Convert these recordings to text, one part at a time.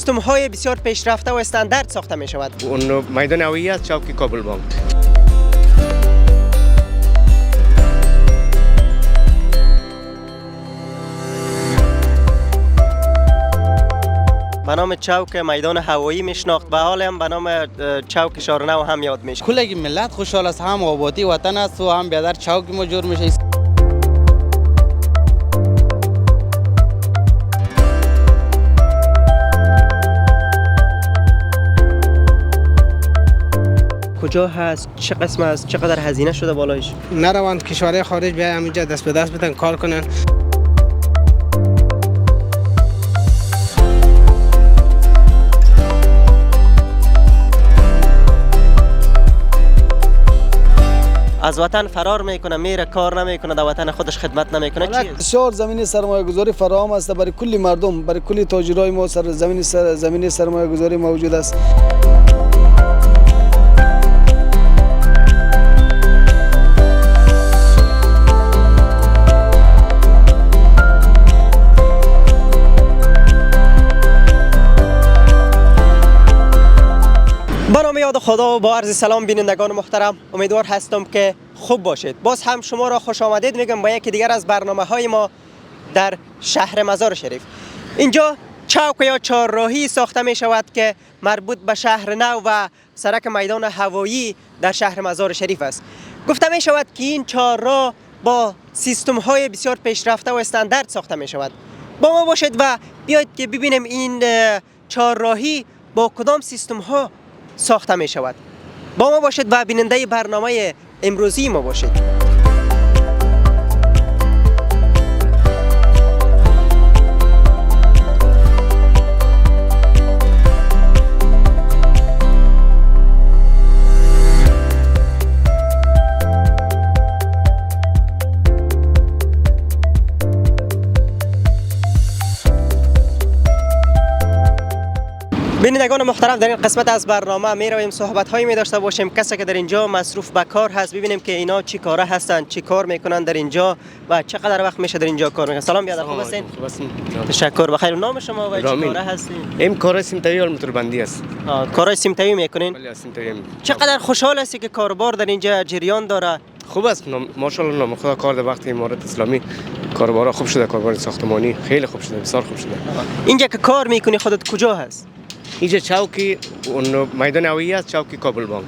سیستم های بسیار پیشرفته و استاندارد ساخته می شود. اون میدان هوایی است، چوک کابل بانک. به نام چوک میدان هوایی میشناخت، به حال هم به نام چوک شارنو هم یاد میشه. کل ملت خوشحال است، هم آبادی وطن است و هم بیادر چوک مجور میشه. کجا هست؟ چه قسم است؟ چقدر هزینه شده بالایش؟ نروان کشورهای خارج بیاین همینجا دست به دست بدن کار کنن. از وطن فرار میکنه، میره کار نمیکنه، در وطن خودش خدمت نمیکنه. چی است؟ بسیار زمینی سرمایه گذاری فراهم است برای کل مردم، برای کل تاجرای ما زمینی سرمایه گذاری موجود است. با نام یاد خدا و با عرض سلام بینندگان محترم، امیدوار هستم که خوب باشید. باز هم شما را خوش آمدید میگم با یکی دیگر از برنامه های ما در شهر مزار شریف. اینجا چوک یا چهارراهی ساخته می شود که مربوط به شهر نو و سرک میدان هوایی در شهر مزار شریف است. گفته می شود که این چهارراه با سیستم های بسیار پیشرفته و استاندارد ساخته می شود. با ما باشید و بیایید که ببینیم این چهارراهی با کدام سیستم ها ساخته می شود. با ما باشید و بیننده برنامه امروزی ما باشید. بینندگان محترم، در این قسمت از برنامه می رویم صحبت هایی می داشته باشیم کسی که در اینجا مصروف به کار هست، ببینیم که اینا چی کاره هستند، چی کار میکنن در اینجا و چقدر وقت میشه در اینجا کار میکنن. سلام بیادر، خوب هستین؟ تشکر. بخیر. نام شما و چی کاره هستین؟ این کار سیمتایی و موتوربندی است. کارای سیمتایی میکنین؟ بله، سیمتایی. چقدر خوشحال هستی که کاربار در اینجا جریان داره؟ خوب است، ماشاءالله. نام خدا کار در وقت امارات اسلامی کاربارا خوب شده، کاربار ساختمانی خیلی خوب شده، بسیار خوب شده. اینجا که کار میکنی خودت کجا هست؟ اینجا چوک اون میدان هوایی است، چوک کابل بانک.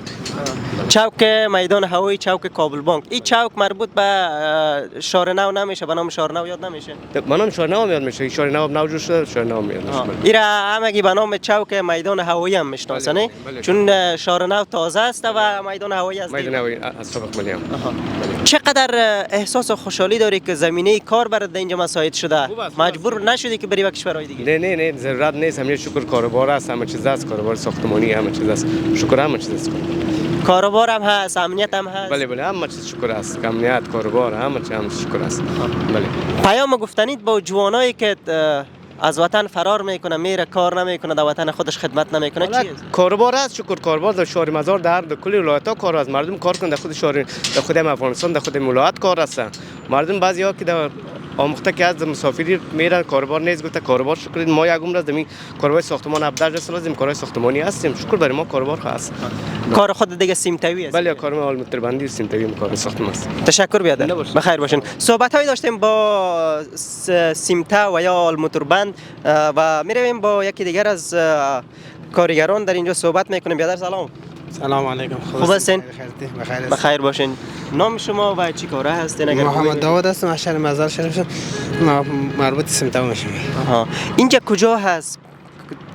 چوک میدان هوایی، چوک کابل بانک. این چوک مربوط به شارنو نمیشه؟ به نام شارنو یاد نمیشه؟ به نام شارنو یاد میشه. شارنو نوجود شده، شارنو یاد میشه. ایرا همگی به نام چوک میدان هوایی هم میشناسن، چون شارنو تازه است و میدان هوایی است. میدان هوایی از سابق ملیم. چقدر احساس و خوشحالی داری که زمینه کار برات اینجا مساعد شده؟ مجبور نشدی که بری به کشورهای دیگه؟ نه ضرورت نیست. همین شکر کاربار است، همه چیز است، کاربار ساختمانی همه چیز است. شکر همه چیز است. کاربار هم هست، امنیت هم هست. بله همه چیز شکر است. امنیت، کاربار همه چیز شکر است. بله. پیام گفتنید با جوانایی که از وطن فرار میکنه، میره کار نمیکنه، در وطن خودش خدمت نمیکنه، چی است؟ کاربار است، شکر کاربار در شهر مزار در کل ولایت‌ها کار است. مردم کار کنند در خود شهر، در خود افغانستان، در خود ولایت کار است. مردم بعضی‌ها که در آموخته که از مسافری میرن کاربار نیست، گفته کاربار شکر ما یک عمر از دمی کاربار ساختمان ابداج است، لازم کارهای ساختمانی هستیم. شکر برای ما کاربار هست. کار خود دیگه سیمتایی است. بله، کار ما موتوربندی سیمتایی کار ساختمان است. تشکر بیادر. بخیر باشین. صحبت‌هایی داشتیم با سیمتا و یا موتوربند و میرویم با یکی دیگر از کارگران در اینجا صحبت میکنیم. بیادر سلام. سلام علیکم. خوب هستین؟ بخیر باشین. نام شما و چی کاره هستین؟ محمد داود هستم، از شهر مزار شریف، مربوط سیمتا میشم. اینجا کجا هست؟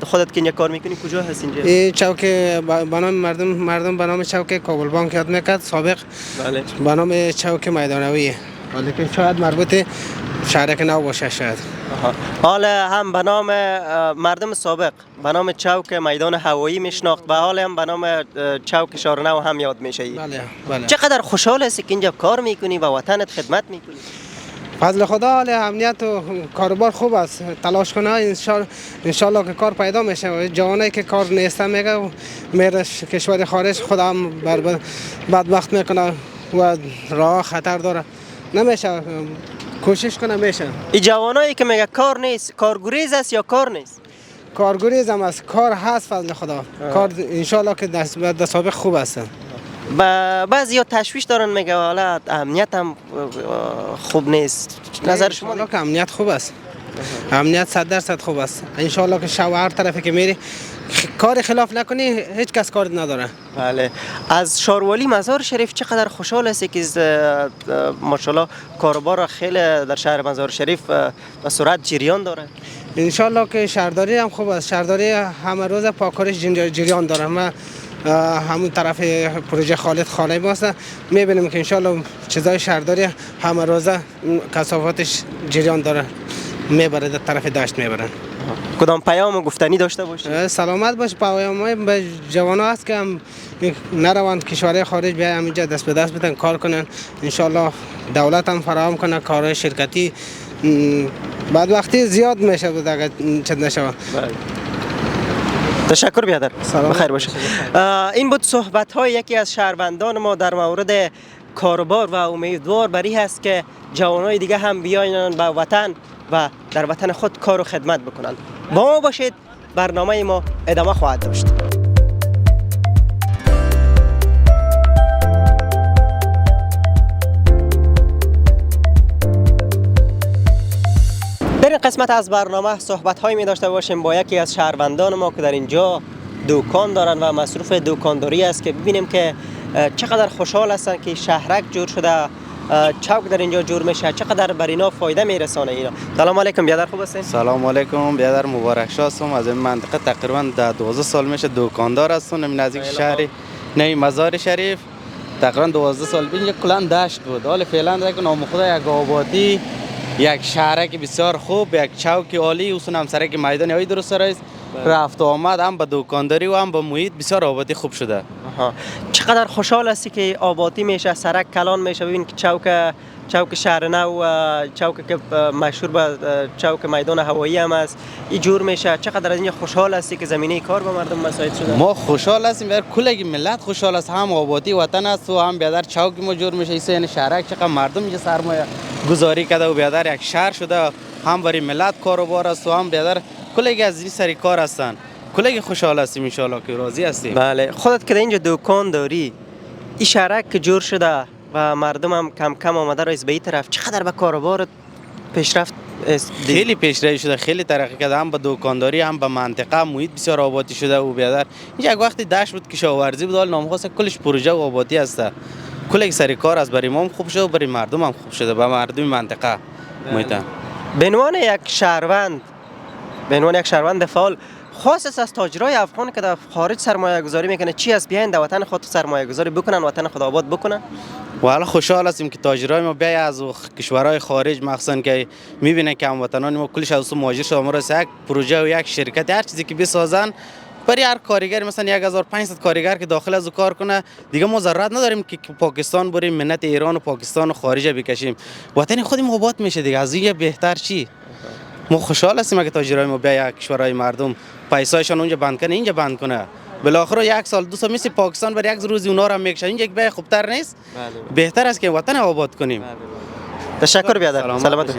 خودت که اینجا کار میکنی کجا هست اینجا؟ این چوک به نام مردم به نام چوک کابل بانک یاد میکرد، سابق بله به نام چوک میدان هوایی، ولی که شاید مربوط شهرک نو باشه شاید. حالا هم به نام مردم سابق به نام چوک میدان هوایی میشناخت و حالا هم به نام چوک شارنو هم یاد میشه. بله. چقدر خوشحال هستی که اینجا کار میکنی و وطنت خدمت میکنی؟ فضل خدا، حال امنیت و کاربار خوب است. تلاش کنه انشالله که کار پیدا میشه. جوانایی که کار نیستن میگه میره کشور خارج، خدا هم بدبخت میکنه و راه خطر داره، نمیشه. کوشش کنه میشه. این جوانایی که میگه کار نیست، کارگریز است یا کار نیست؟ کارگریز هم است، کار هست فضل خدا. کار انشالله که دست سابق خوب است. بعضی ها تشویش دارن میگه حالا امنیت هم خوب نیست. نظر شما انشالله که امنیت خوب است. امنیت 100% خوب است. انشالله که شب هر طرفی که میری کار خلاف نکنی هیچ کس کار نداره. بله. از شاروالی مزار شریف چقدر خوشحال هستی که ماشاءالله کاروبار خیلی در شهر مزار شریف به سرعت جریان داره؟ انشالله که شهرداری هم خوب است. شهرداری همه روز پاکارش جریان داره. ما همون طرف پروژه خالد خانه باست میبینیم که انشالله چیزای شهرداری همه روزه کثافتش جریان داره، میبره در طرف دشت میبرن. کدام پیام و گفتنی داشته باشی؟ سلامت باش. پیامای به جوان‌ها است که هم نروند کشورهای خارج بیاین همینجا دست به دست بدن کار کنن. انشالله دولت هم فراهم کنه کارهای شرکتی. بعد وقتی زیاد میشه بود اگر چند نشود. تشکر بیادر. سلام. بخیر باشه. این بود صحبت های یکی از شهروندان ما در مورد کاروبار و امیدوار بر این هست که جوانای دیگه هم بیاین به وطن و در وطن خود کار و خدمت بکنن. با ما باشید، برنامه ما ادامه خواهد داشت. در این قسمت از برنامه صحبت هایی می داشته باشیم با یکی از شهروندان ما که در اینجا دکان دارن و مصروف دکانداری است که ببینیم که چقدر خوشحال هستن که شهرک جور شده، چوک در اینجا جور میشه، چقدر بر اینا فایده میرسانه اینا. سلام علیکم بیادر، خوب هستین؟ سلام علیکم بیادر، مبارک شاد هستم. از این منطقه تقریبا 12 سال میشه دکاندار هستم. نزدیک شهر نی مزار شریف تقریبا 12 سال اینجا کلان داشت بود. حالا فعلا دیگه نام خدا یک آبادی، یک شهرک بسیار خوب، یک چوک عالی، اصلا هم سرک میدان های درست است. رفت و آمد هم به دکانداری و هم به محیط بسیار آبادی خوب شده. چقدر خوشحال هستی که آبادی میشه، سرک کلان میشه. ببین که چوک شهر نو، چوک که مشهور به چوک میدان هوایی هم است، این جور میشه. چقدر از اینجا خوشحال هستی که زمینه کار به مردم مساعد شده؟ ما خوشحال هستیم، بر کل ملت خوشحال است. هم آبادی وطن است و هم بیادر چوک ما جور میشه. ایسا یعنی شهرک چقدر مردم اینجا سرمایه گذاری کرده و بیادر یک شهر شده. هم برای ملت کاروبار است و هم بیادر کلی از این سری کار هستن. کلی خوشحال هستیم، ان شاء الله که راضی هستیم. بله. خودت که اینجا دکان داری، این شهرک که جور شده و مردم هم کم کم آمده را از به این طرف، چقدر به کاروبار پیشرفت خیلی پیشرفت شده، خیلی ترقی کرده. هم به دکانداری هم به منطقه محیط بسیار آبادی شده و بیادر اینجا یک وقتی دشت بود، کشاورزی بود، حال نامخواست کلش پروژه و آبادی است. کلی سری کار از برای ما هم خوب شده و برای مردم هم خوب شده، به مردم منطقه محیط. به عنوان یک شهروند فعال، خاص از تاجرای افغان که در خارج سرمایه گذاری میکنه، چی است بیاین در وطن خود سرمایه گذاری بکنن، وطن خود آباد بکنن؟ و حالا خوشحال هستیم که تاجرای ما بیای از کشورهای خارج مخصوصا که میبینن که هموطنان ما کلش از مهاجر شده، ما را یک پروژه و یک شرکت هر چیزی که بسازن برای هر کارگر، مثلا 1500 کارگر که داخل از کار کنه، دیگه ما ضرورت نداریم که پاکستان بریم منت ایران و پاکستان و خارج بکشیم. وطن خودمون آباد میشه دیگه، از این بهتر چی؟ ما خوشحال هستیم که تاجرای ما بیای کشورهای مردم پیسایشان اونجا بند کنه، اینجا بند کنه. بالاخره یک سال دو سال مثل پاکستان برای یک روزی اونا را میکشن، اینجا یک بای خوبتر نیست؟ بهتر است که وطن آباد کنیم. تشکر بیادر. سلامت.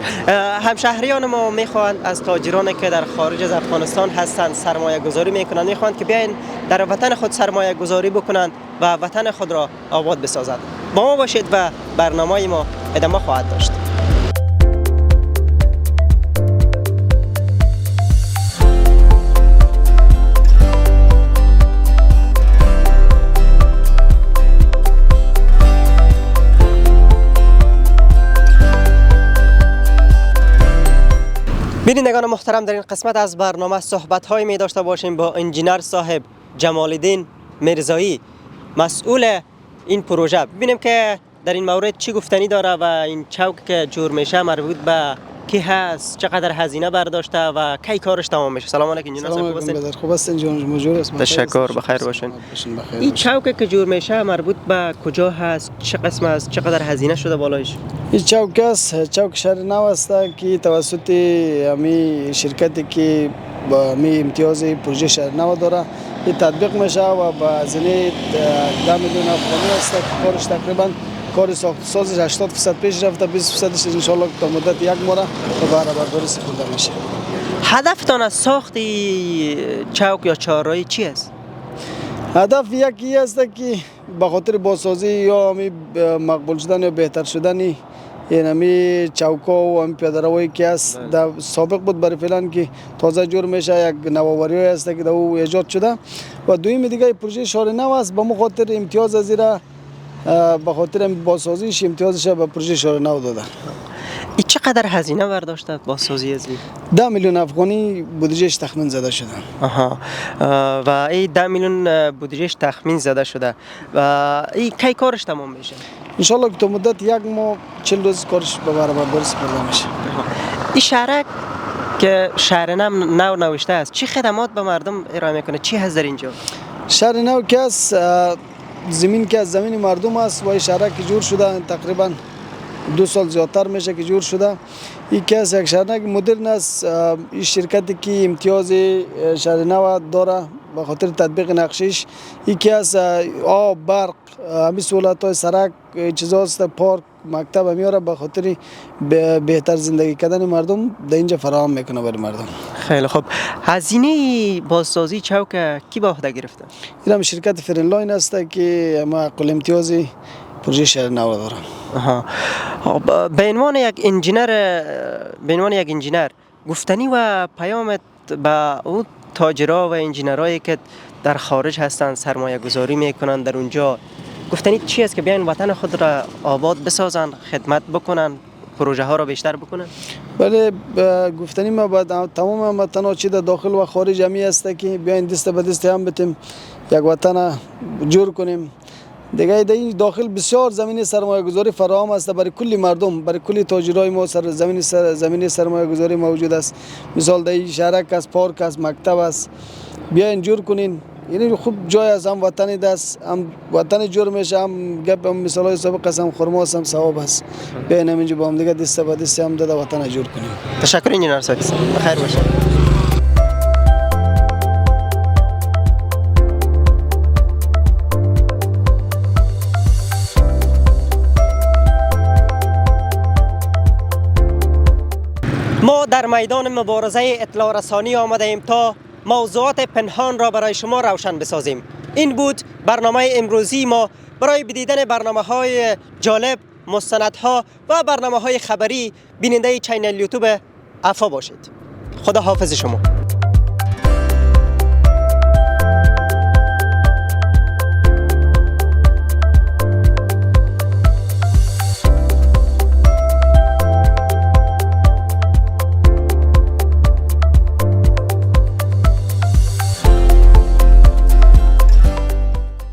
همشهریان ما میخواهند از تاجرانی که در خارج از افغانستان هستند سرمایه گذاری میکنند، میخواهند که بیاین در وطن خود سرمایه گذاری بکنند و وطن خود را آباد بسازند. با ما باشید و برنامه ما ادامه خواهد داشت. بینندگان محترم، در این قسمت از برنامه صحبت‌هایی می داشته باشیم با انجینر صاحب جمال الدین میرزایی، مسئول این پروژه. ببینیم که در این مورد چی گفتنی داره و این چوک که جور میشه مربوط به کی هست، چقدر هزینه برداشته و کی کارش تمام میشه. سلام علیکم انجینر صاحب، خوب هستین؟ خوب هستین جان، موجود است. تشکر، بخیر باشین. این چوک که جور میشه مربوط به کجا هست، چه قسم است، چقدر هزینه شده بالایش؟ این چوک است، چوک شهر نو است که توسط امی شرکتی که با می امتیاز پروژه شهر نو داره این تطبیق میشه و با هزینه 10 میلیون افغانی است. کارش تقریبا کار ساخت سازش 80% پیش رفته، 20% ان شاء الله تا مدت یک ماه به بهره برداری سپرده میشه. هدفتان از ساخت چوک یا چهارراهی چی است؟ هدف یکی است که به خاطر بازسازی یا همی مقبول شدن یا بهتر شدن این همی چوکا و همی پیاده‌روی که است در سابق بود برای فعلا که تازه جور میشه یک نوآوری است که در او ایجاد شده و دویم دیگه پروژه شهر نو است به خاطر امتیاز از زیرا به خاطر بازسازیش امتیازش به پروژه شهر نو داده. این چقدر هزینه برداشته بازسازی از این؟ 10 میلیون افغانی بودجهش تخمین زده شده. آها. و این 10 میلیون بودجهش تخمین زده شده و این کی کارش تمام میشه؟ انشالله که تا مدت یک ماه 40 روز کارش به برابر سپرده میشه. این شهرک که شهر نو نوشته است چی خدمات به مردم ارائه میکنه؟ چی هست در اینجا؟ شهر نو که است زمین که از زمین مردم است و این شهرک که جور شده تقریبا 2 سال زیادتر میشه که جور شده. این که است یک شهرک مدرن است. این شرکتی که امتیاز شهر نو داره به خاطر تطبیق نقشش این که است آب برق همین سهولت های سرک چیزاست پارک مکتب میاره به خاطر بهتر زندگی کردن مردم در اینجا فراهم میکنه برای مردم. خیلی خوب. هزینه بازسازی چوک کی به عهده گرفته؟ این هم شرکت فرنلاین است که ما حق امتیاز پروژه شهر نو داره. آها. به عنوان یک انجینر گفتنی و پیامت به اون تاجرها و انجینرایی که در خارج هستند سرمایه گذاری میکنند در اونجا گفتنی چی است که بیاین وطن خود را آباد بسازن، خدمت بکنن، پروژه ها را بیشتر بکنن؟ بله گفتنی ما بعد تمام وطن چی در داخل و خارج همی است که بیاین دست به دست هم بتیم یک وطن جور کنیم. دیگه در این داخل بسیار زمین سرمایه گذاری فراهم است برای کلی مردم، برای کلی تاجرای ما زمین سرمایه گذاری موجود است. مثال در این شهرک است، پارک است، مکتب است. بیاین جور کنین. یعنی خوب جای است، هم وطنی دست، هم وطن جور میشه، هم گپ هم مثالای سابق است، هم خرما است، هم ثواب است. بیاین همینجا با هم دیگه دست به دست هم داده وطن جور کنیم. تشکر انجینر سادس. بخیر باشید. ما در میدان مبارزه اطلاع رسانی آمده ایم تا موضوعات پنهان را برای شما روشن بسازیم. این بود برنامه امروزی ما. برای بدیدن برنامه‌های جالب، مستندها و برنامه‌های خبری بیننده چینل یوتیوب افا باشید. خدا حافظ شما.